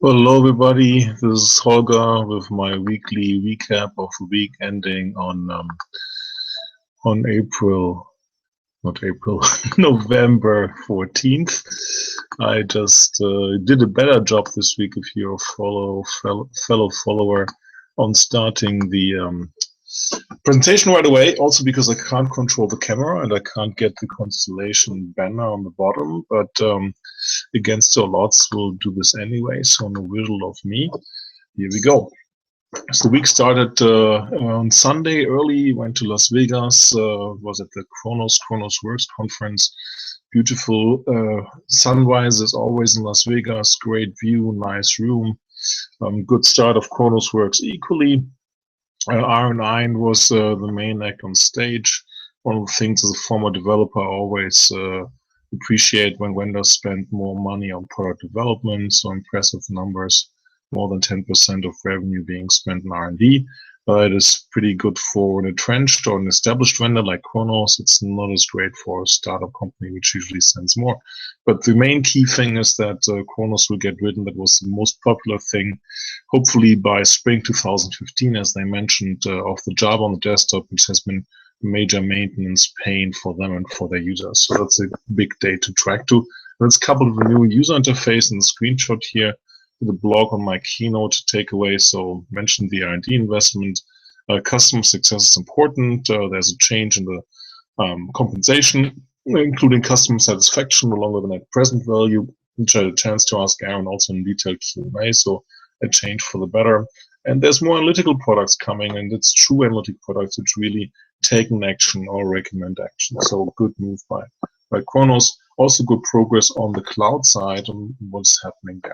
Well, hello everybody. This is Holger with my weekly recap of the week ending on not April, November 14th. I just did a better job this week if you're a fellow follower on starting the presentation right away. Also because I can't control the camera and I can't get the constellation banner on the bottom, but against all odds, we'll do this anyway. So no visual of me. Here we go. So the week started on Sunday early, went to Las Vegas, was at the Kronos Works conference. Beautiful sunrise as always in Las Vegas, great view, nice room. Good start of Kronos Works equally. R9 was the main act on stage. One of the things as a former developer I always appreciate when vendors spend more money on product development, so impressive numbers, more than 10% of revenue being spent in R&D. It is pretty good for an entrenched or an established vendor like Kronos. It's not as great for a startup company, which usually spends more. But the main key thing is that Kronos will get written. That was the most popular thing, hopefully by spring 2015, as they mentioned, of the Java on the desktop, which has been a major maintenance pain for them and for their users. So that's a big day to track to. Let's couple with a new user interface and the screenshot here. The blog on my keynote takeaway. So mentioned the R&D investment. Customer success is important. There's a change in the compensation, including customer satisfaction, no longer the net present value, which I had a chance to ask Aaron also in detailed Q&A. So a change for the better. And there's more analytical products coming, and it's true analytic products which really take an action or recommend action. So good move by Kronos. Also good progress on the cloud side and what's happening there.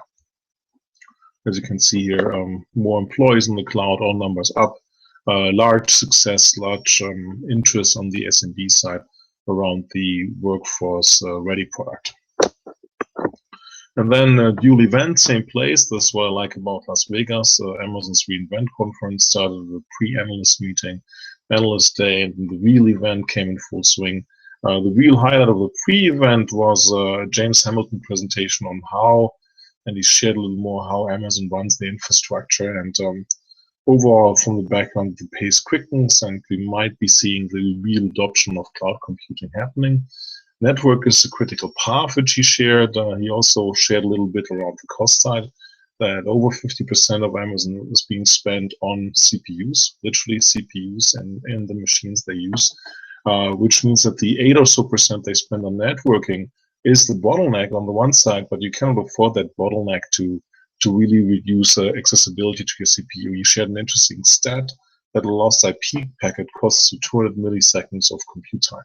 As you can see here, more employees in the cloud, all numbers up. Large success, large interest on the SMB side around the workforce ready product. And then dual event, same place. That's what I like about Las Vegas. Amazon's reInvent conference started with a pre-analyst meeting, analyst day, and the real event came in full swing. The real highlight of the pre-event was James Hamilton presentation on how, and he shared a little more how Amazon runs the infrastructure. And overall, from the background, the pace quickens, and we might be seeing the real adoption of cloud computing happening. Network is a critical path, which he shared. He also shared a little bit around the cost side, that over 50% of Amazon is being spent on CPUs, literally CPUs, and the machines they use, which means that the 8 or so percent they spend on networking is the bottleneck on the one side, but you cannot afford that bottleneck to really reduce accessibility to your CPU. You shared an interesting stat that a lost IP packet costs you 200 milliseconds of compute time.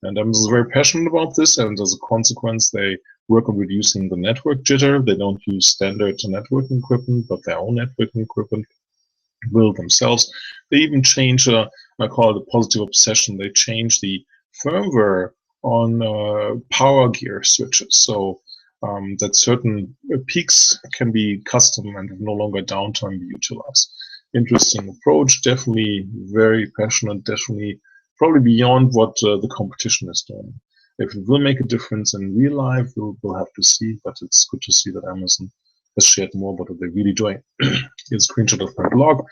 And Amazon is very passionate about this, and as a consequence, they work on reducing the network jitter. They don't use standard networking equipment, but their own networking equipment build themselves. They even change, I call it a positive obsession, they change the firmware on power gear switches. So that certain peaks can be custom and no longer downtime be utilized. Interesting approach, definitely very passionate, definitely probably beyond what the competition is doing. If it will make a difference in real life, we'll have to see, but it's good to see that Amazon has shared more about what they're really doing. Here's a screenshot of my blog.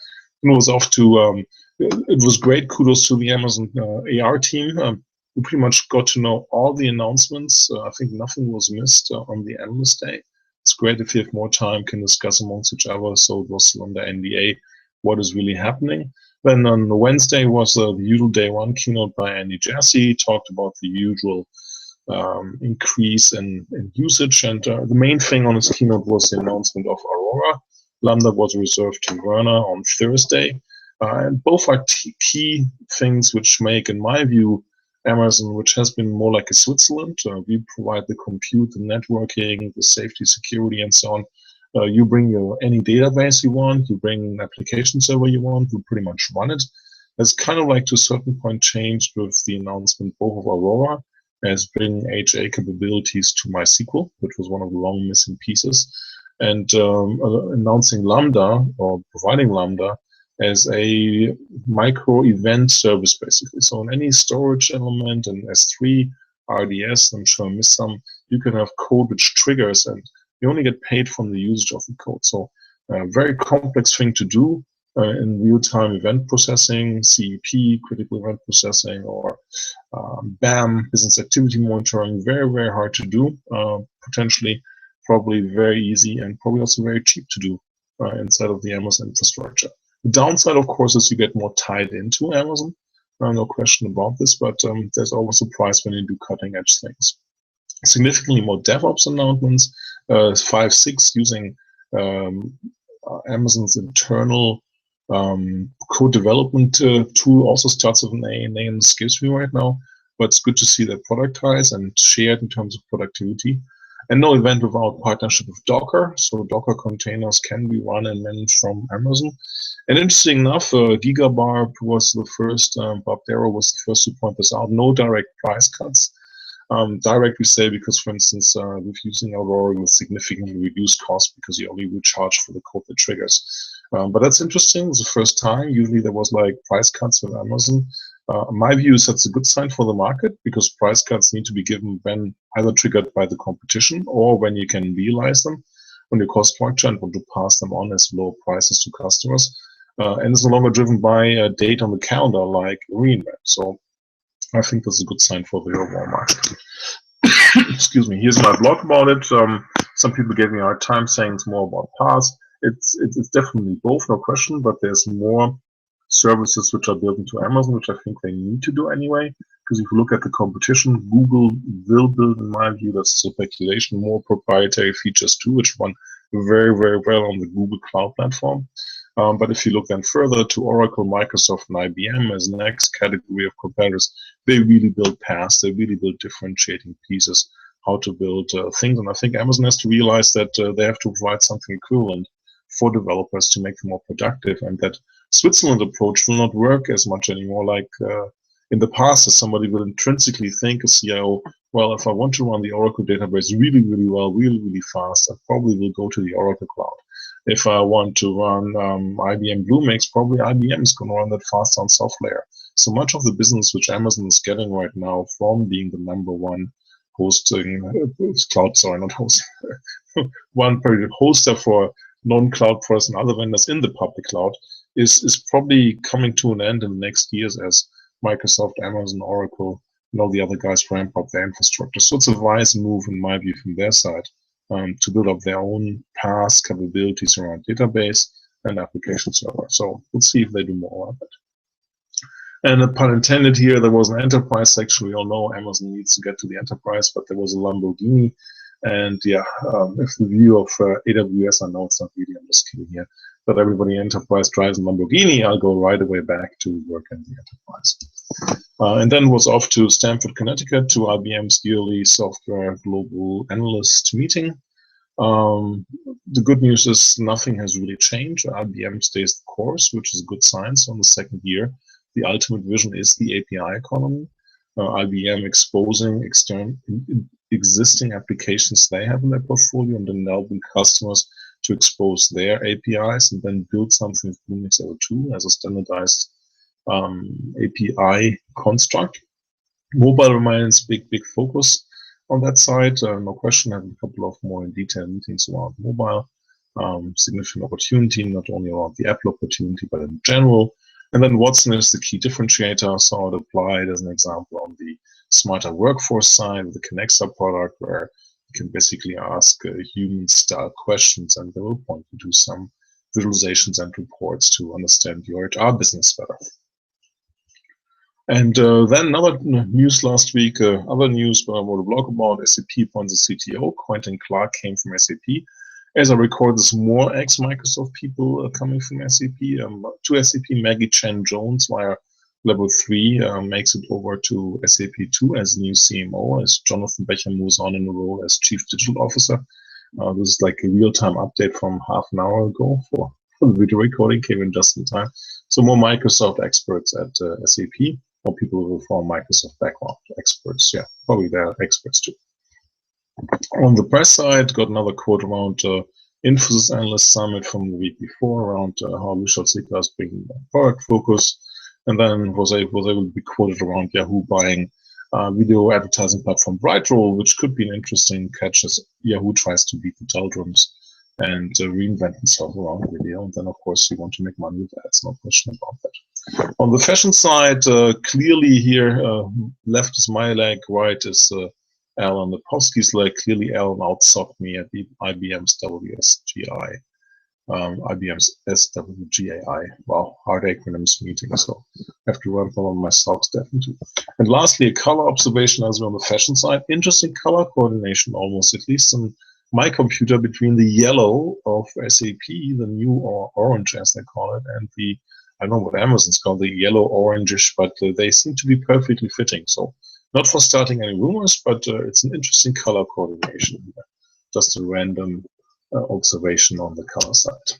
And it was off to, it was great. Kudos to the Amazon AR team. We pretty much got to know all the announcements. I think nothing was missed on the analyst day. It's great if you have more time, can discuss amongst each other. So it was still under NDA what is really happening. Then on Wednesday was the usual day one keynote by Andy Jassy, talked about the usual increase in usage. And the main thing on his keynote was the announcement of Aurora. Lambda was reserved to Werner on Thursday. And both are key things which make, in my view, Amazon, which has been more like a Switzerland. We provide the compute, the networking, the safety, security, and so on. You bring any database you want, you bring an application server you want, you pretty much run it. It's kind of like to a certain point changed with the announcement both of Aurora as bringing HA capabilities to MySQL, which was one of the long missing pieces, and announcing Lambda or providing Lambda as a micro event service, basically. So in any storage element in S3, RDS, I'm sure I missed some, you can have code which triggers and You only get paid from the usage of the code. So a very complex thing to do in real-time event processing, CEP, critical event processing, or BAM, business activity monitoring. Very, very hard to do. Potentially, probably very easy and probably also very cheap to do inside of the Amazon infrastructure. The downside, of course, is you get more tied into Amazon. No question about this, but there's always a price when you do cutting-edge things. Significantly more DevOps announcements, 5, 6 using Amazon's internal code development tool also starts with an A. Name escapes me right now, but it's good to see that productized and shared in terms of productivity. And no event without partnership with Docker. So Docker containers can be run and managed from Amazon. And interesting enough, GigaBarb was the first, Bob Darrow was the first to point this out, no direct price cuts. Direct we say because, for instance, with using Aurora with significantly reduced cost because you only recharge for the code that triggers. But that's interesting. It's the first time. Usually there was like price cuts with Amazon. My view is that's a good sign for the market because price cuts need to be given when either triggered by the competition or when you can realize them on your cost structure and want to pass them on as low prices to customers. And it's no longer driven by a date on the calendar like reinvent. So I think that's a good sign for the overall market. Excuse me. Here's my blog about it. Some people gave me a hard time saying it's more about PaaS. It's definitely both, no question, but there's more services which are built into Amazon, which I think they need to do anyway. Because if you look at the competition, Google will build, in my view, that's speculation, more proprietary features too, which run very, very well on the Google Cloud platform. But if you look then further to Oracle, Microsoft, and IBM as the next category of competitors, they really build PaaS, they really build differentiating pieces, how to build things. And I think Amazon has to realize that they have to provide something equivalent for developers to make them more productive, and that Switzerland approach will not work as much anymore like in the past, as somebody will intrinsically think, a CIO, well, if I want to run the Oracle database really, really well, really, really fast, I probably will go to the Oracle Cloud. If I want to run IBM Bluemix, probably IBM is going to run that fast on SoftLayer. So much of the business which Amazon is getting right now from being the #1 hosting cloud, sorry, not host, one hoster for non-cloud products and other vendors in the public cloud is probably coming to an end in the next years as Microsoft, Amazon, Oracle, and all the other guys ramp up their infrastructure. So it's a wise move, in my view, from their side to build up their own PaaS capabilities around database and application server. So we'll see if they do more of it. And a pun intended here, there was an enterprise section. We all know Amazon needs to get to the enterprise, but there was a Lamborghini. And yeah, if the view of AWS, I know it's not really on the scale here, but everybody in enterprise drives a Lamborghini, I'll go right away back to work in the enterprise. And then was off to Stamford, Connecticut to IBM's yearly software global analyst meeting. The good news is nothing has really changed. IBM stays the course, which is a good sign. So in the second year, the ultimate vision is the API economy. IBM exposing existing applications they have in their portfolio and then helping customers to expose their APIs and then build something with Bluemix L2 as a standardized API construct. Mobile remains big focus on that side. No question, having a couple of more in detail meetings around mobile. Significant opportunity, not only around the Apple opportunity, but in general. And then Watson is the key differentiator. So it applied as an example on the smarter workforce side with the Connexa product, where you can basically ask human-style questions and they will point you to some visualizations and reports to understand your HR business better. And then another news last week, other news, but I wrote a blog about SAP appoints a CTO. Quentin Clark came from SAP. As I record this, more ex-Microsoft people coming from SAP. To SAP, Maggie Chen Jones via level 3 makes it over to SAP 2 as new CMO, as Jonathan Becher moves on in the role as Chief Digital Officer. This is like a real-time update from half an hour ago for the video recording, came in just in time. So more Microsoft experts at SAP, or people with a Microsoft background experts. Yeah, probably they're experts too. On the press side, got another quote around Infosys Analyst Summit from the week before around how Vishal Sikka is bringing product focus, and then was able to be quoted around Yahoo buying video advertising platform Brightroll, which could be an interesting catch as Yahoo tries to beat the doldrums and reinvent itself around video. And then, of course, you want to make money with ads, no question about that. On the fashion side, clearly here, left is my leg, right is Alan Lepofsky's leg. Clearly, Alan outsocked me at the IBM's WSGI. IBM's SWGAI. Wow, hard acronyms meeting, so I have to run one of my stocks definitely. And lastly, a color observation as well on the fashion side. Interesting color coordination, almost, at least in my computer, between the yellow of SAP, the new or orange as they call it, and the, I don't know what Amazon's called, the yellow orangish, but they seem to be perfectly fitting. So not for starting any rumors, but it's an interesting color coordination. Just a random observation on the color side.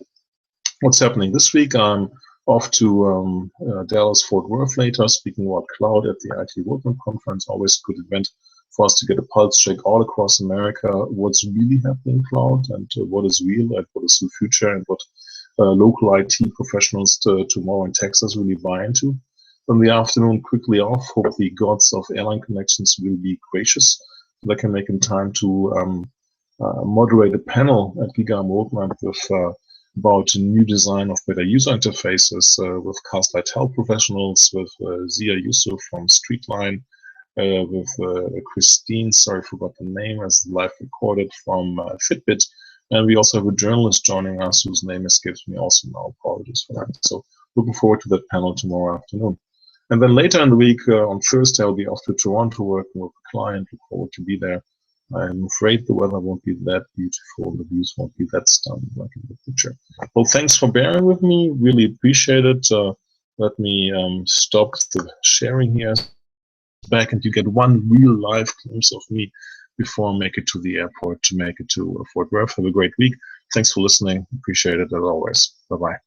What's happening this week? I'm off to Dallas, Fort Worth later, speaking about cloud at the IT Workman Conference. Always a good event for us to get a pulse check all across America, what's really happening in cloud and what is real and what is the future and what local IT professionals tomorrow in Texas really buy into. In the afternoon, quickly off. Hope the gods of airline connections will be gracious so I can make in time to moderate a panel at GigaOM Roadmap with about a new design of better user interfaces with Castlight Health professionals, with Zia Yusuf from Streetline, with Christine, sorry, I forgot the name, as live recorded from Fitbit. And we also have a journalist joining us whose name escapes me also now. Apologies for that. So looking forward to that panel tomorrow afternoon. And then later in the week, on Thursday, I'll be off to Toronto working with a client. Look forward to be there. I'm afraid the weather won't be that beautiful. The views won't be that stunning like in the picture. Well, thanks for bearing with me. Really appreciate it. Let me stop the sharing here. Back and you get one real live glimpse of me before I make it to the airport to make it to Fort Worth. Have a great week. Thanks for listening. Appreciate it as always. Bye-bye.